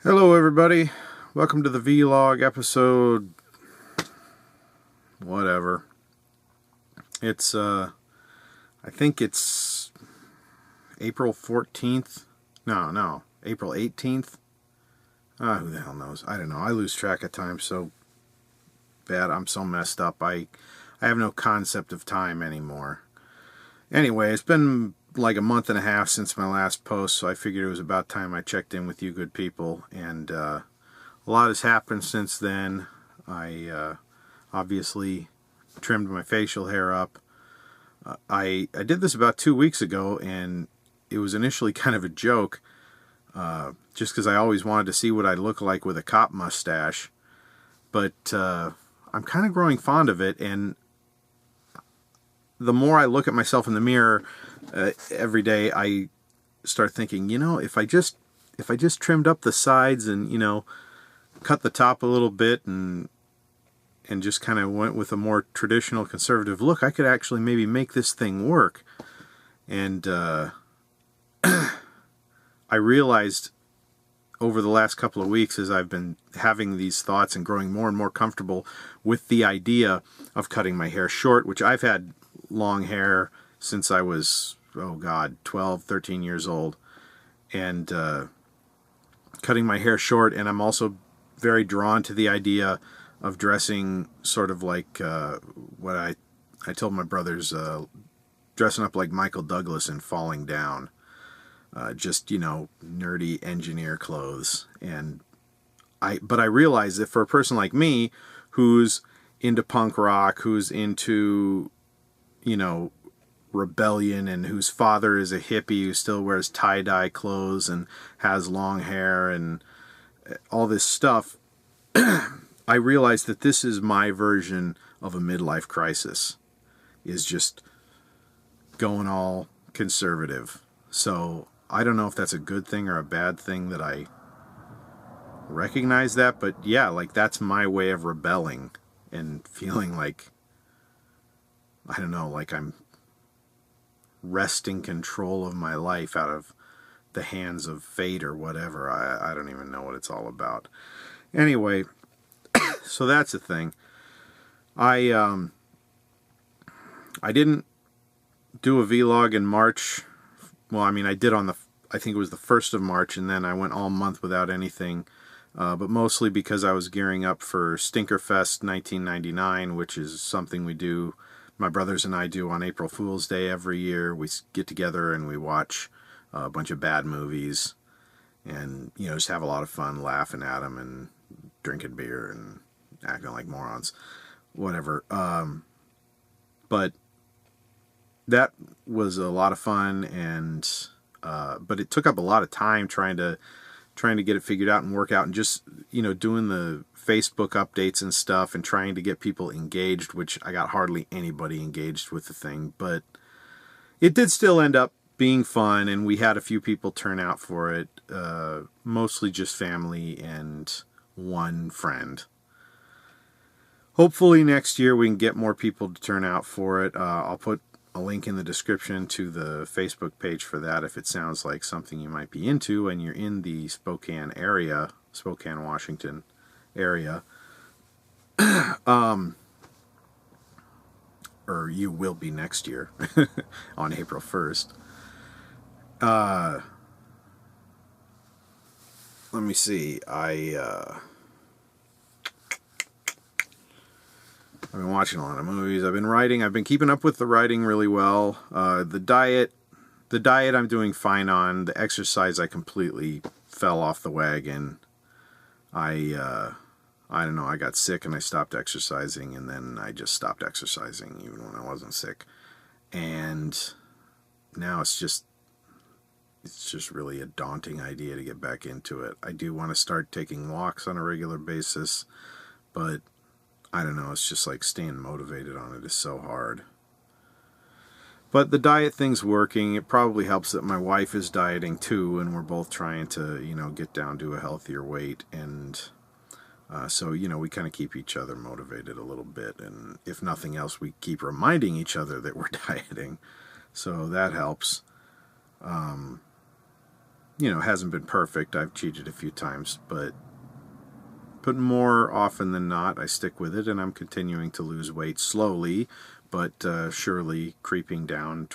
Hello everybody, welcome to the V.Log episode whatever. It's I think it's April 14th. No, April 18th. Who the hell knows? I don't know. I lose track of time so bad. I'm so messed up. I have no concept of time anymore. Anyway, it's been like a month and a half since my last post, so I figured it was about time I checked in with you good people, and a lot has happened since then. I obviously trimmed my facial hair up. I did this about 2 weeks ago, and it was initially kind of a joke, just because I always wanted to see what I'd look like with a cop mustache, but I'm kind of growing fond of it, and the more I look at myself in the mirror every day, I start thinking, if I just trimmed up the sides and cut the top a little bit and just kind of went with a more traditional conservative look, I could actually maybe make this thing work. And I realized over the last couple of weeks, as I've been having these thoughts and growing more and more comfortable with the idea of cutting my hair short, which I've had long hair since I was, 12, 13 years old, and cutting my hair short, and I'm also very drawn to the idea of dressing sort of like what I told my brothers, dressing up like Michael Douglas and Falling Down, just nerdy engineer clothes. But I realize that for a person like me, who's into punk rock, who's into rebellion, and whose father is a hippie who still wears tie-dye clothes and has long hair and all this stuff, I realized that this is my version of a midlife crisis, is just going all conservative. So I don't know if that's a good thing or a bad thing that I recognize that, but yeah, like that's my way of rebelling and feeling like, I don't know, like I'm wresting control of my life out of the hands of fate or whatever. I don't even know what it's all about. Anyway, so that's the thing. I didn't do a vlog in March. Well, I mean, I did I think it was the 1st of March, and then I went all month without anything. But mostly because I was gearing up for Stinkerfest 1999, which is something we do, my brothers and I do on April Fool's Day every year. We get together and we watch a bunch of bad movies and, just have a lot of fun laughing at them and drinking beer and acting like morons, whatever. But that was a lot of fun, and but it took up a lot of time trying to get it figured out and work out, and just doing the Facebook updates and stuff and trying to get people engaged, which I got hardly anybody engaged with the thing, but it did still end up being fun, and we had a few people turn out for it, mostly just family and one friend. Hopefully next year we can get more people to turn out for it. I'll put a link in the description to the Facebook page for that if it sounds like something you might be into and you're in the Spokane, Washington area. Or you will be next year on April 1st. Let me see. I've been watching a lot of movies. I've been writing. I've been keeping up with the writing really well. The diet I'm doing fine on. The exercise, I completely fell off the wagon. I don't know, I got sick and I stopped exercising, and then I just stopped exercising even when I wasn't sick. And now it's just really a daunting idea to get back into it. I do want to start taking walks on a regular basis, but I don't know, it's just like staying motivated on it is so hard. But the diet thing's working. It probably helps that my wife is dieting too, and we're both trying to, get down to a healthier weight, and so, we kind of keep each other motivated a little bit, and if nothing else, we keep reminding each other that we're dieting, so that helps. you know, hasn't been perfect. I've cheated a few times, but more often than not, I stick with it, and I'm continuing to lose weight slowly, but surely creeping down